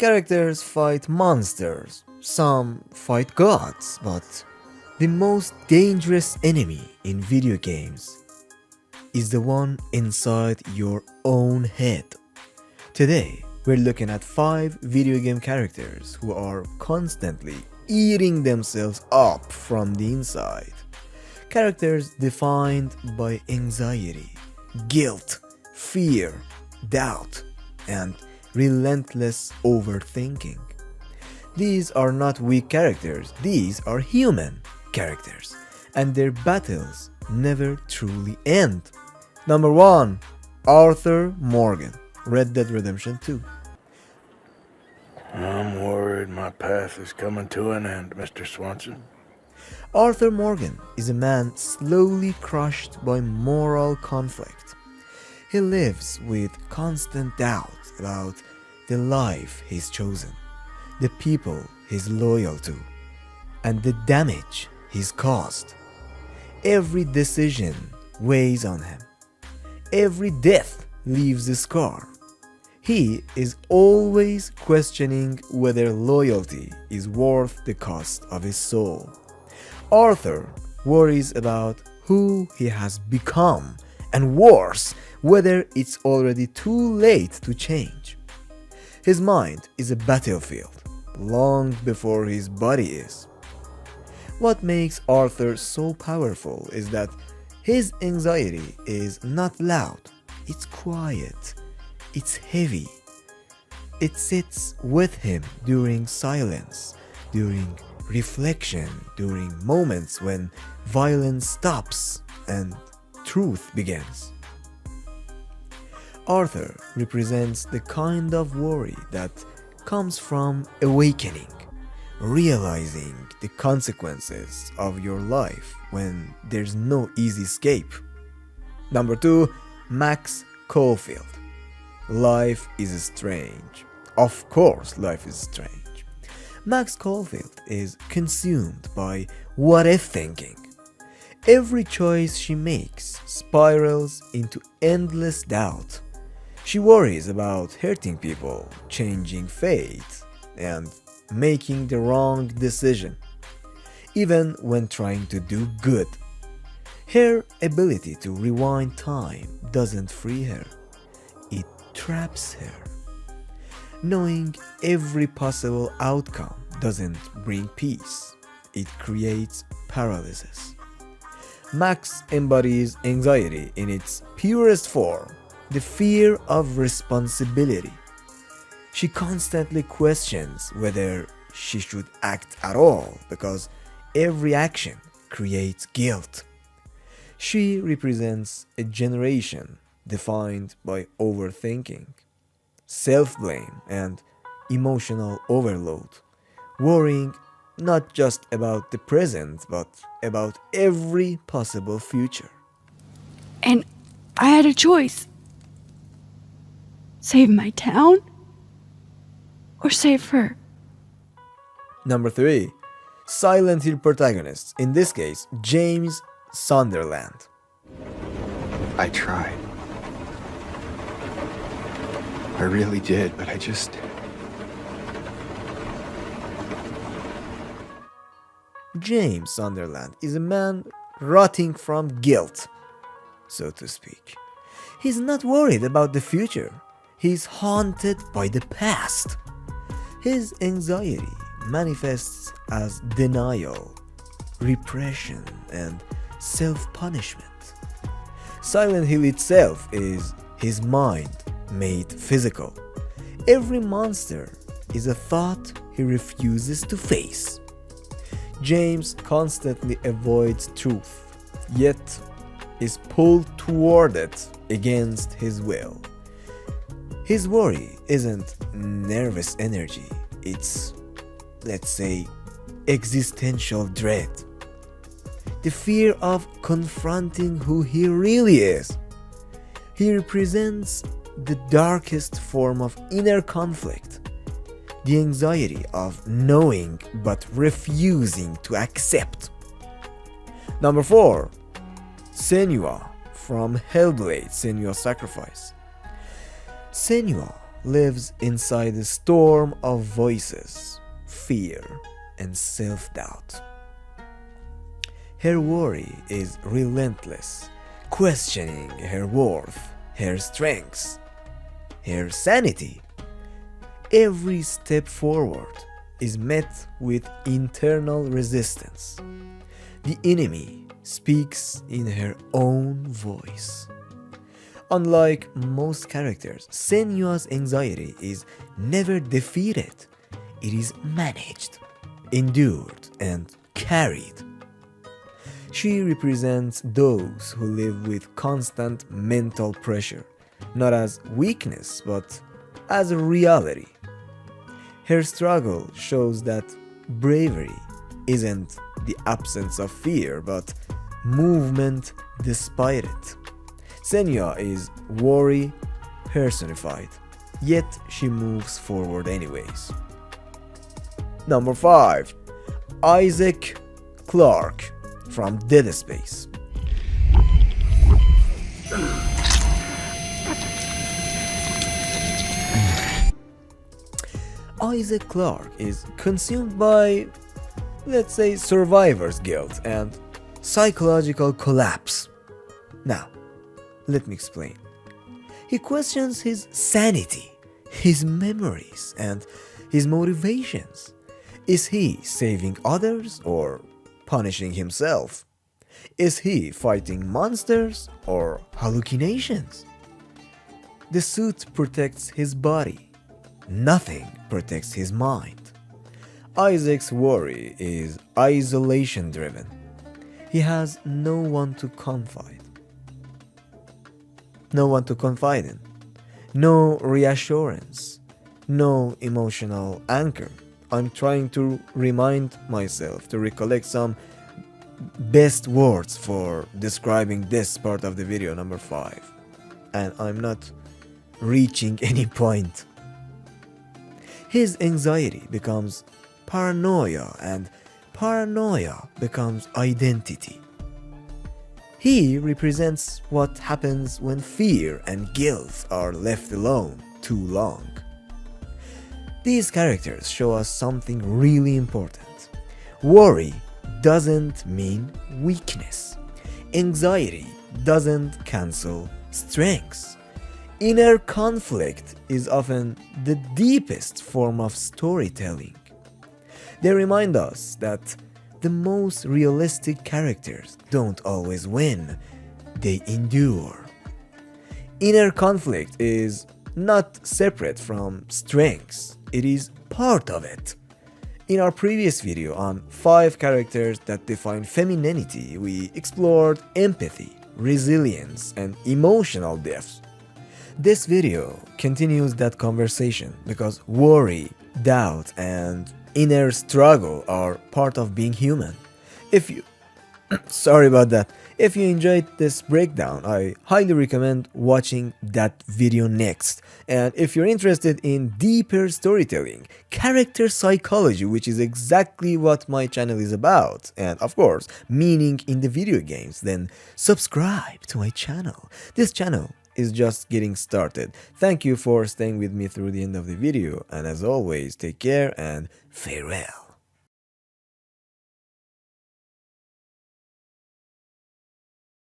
Characters fight monsters, some fight gods, but the most dangerous enemy in video games is the one inside your own head. Today, we're looking at 5 video game characters who are constantly eating themselves up from the inside. Characters defined by anxiety, guilt, fear, doubt, and relentless overthinking. These are not weak characters, these are human characters, and their battles never truly end. Number 1. Arthur Morgan, Red Dead Redemption 2. I'm worried my path is coming to an end, Mr. Swanson. Arthur Morgan is a man slowly crushed by moral conflict. He lives with constant doubt about the life he's chosen, the people he's loyal to, and the damage he's caused. Every decision weighs on him. Every death leaves a scar. He is always questioning whether loyalty is worth the cost of his soul. Arthur worries about who he has become, and worse, whether it's already too late to change. His mind is a battlefield, long before his body is. What makes Arthur so powerful is that his anxiety is not loud, it's quiet, it's heavy. It sits with him during silence, during reflection, during moments when violence stops and truth begins. Arthur represents the kind of worry that comes from awakening, realizing the consequences of your life when there's no easy escape. Number 2. Max Caulfield. Life is strange. Of course, life is strange. Max Caulfield is consumed by what-if thinking. Every choice she makes spirals into endless doubt. She worries about hurting people, changing fate, and making the wrong decision, even when trying to do good. Her ability to rewind time doesn't free her, it traps her. Knowing every possible outcome doesn't bring peace, it creates paralysis. Max embodies anxiety in its purest form, the fear of responsibility. She constantly questions whether she should act at all because every action creates guilt. She represents a generation defined by overthinking, self-blame, and emotional overload, worrying not just about the present but about every possible future. And I had a choice. Save my town or save her. Number 3. Silent Hill protagonists, in this case, James Sunderland. I tried. I really did, but James Sunderland is a man rotting from guilt, so to speak. He's not worried about the future. He's haunted by the past. His anxiety manifests as denial, repression, and self-punishment. Silent Hill itself is his mind made physical. Every monster is a thought he refuses to face. James constantly avoids truth, yet is pulled toward it against his will. His worry isn't nervous energy, it's, let's say, existential dread. The fear of confronting who he really is. He represents the darkest form of inner conflict, the anxiety of knowing but refusing to accept. Number 4. Senua from Hellblade, Senua's Sacrifice. Senua lives inside a storm of voices, fear, and self-doubt. Her worry is relentless, questioning her worth, her strengths, her sanity. Every step forward is met with internal resistance. The enemy speaks in her own voice. Unlike most characters, Senua's anxiety is never defeated. It is managed, endured, and carried. She represents those who live with constant mental pressure, not as weakness, but as a reality. Her struggle shows that bravery isn't the absence of fear, but movement despite it. Senua is worry personified, yet she moves forward anyways. Number 5. Isaac Clarke from Dead Space. Isaac Clarke is consumed by, let's say, survivor's guilt and psychological collapse. Now, let me explain. He questions his sanity, his memories, and his motivations. Is he saving others or punishing himself? Is he fighting monsters or hallucinations? The suit protects his body. Nothing protects his mind. Isaac's worry is isolation driven. He has no one to confide. No one to confide in. No reassurance. No emotional anchor. I'm trying to remind myself to recollect some best words for describing this part of the video, number 5. And I'm not reaching any point. His anxiety becomes paranoia, and paranoia becomes identity. He represents what happens when fear and guilt are left alone too long. These characters show us something really important. Worry doesn't mean weakness. Anxiety doesn't cancel strengths. Inner conflict is often the deepest form of storytelling. They remind us that the most realistic characters don't always win, they endure. Inner conflict is not separate from strengths, it is part of it. In our previous video on 5 characters that define femininity, we explored empathy, resilience, and emotional depth. This video continues that conversation because worry, doubt, and inner struggle are part of being human. Sorry about that. If you enjoyed this breakdown, I highly recommend watching that video next. And if you're interested in deeper storytelling, character psychology, which is exactly what my channel is about, and of course, meaning in the video games, then subscribe to my channel. This channel is just getting started. Thank you for staying with me through the end of the video, and as always, take care and farewell.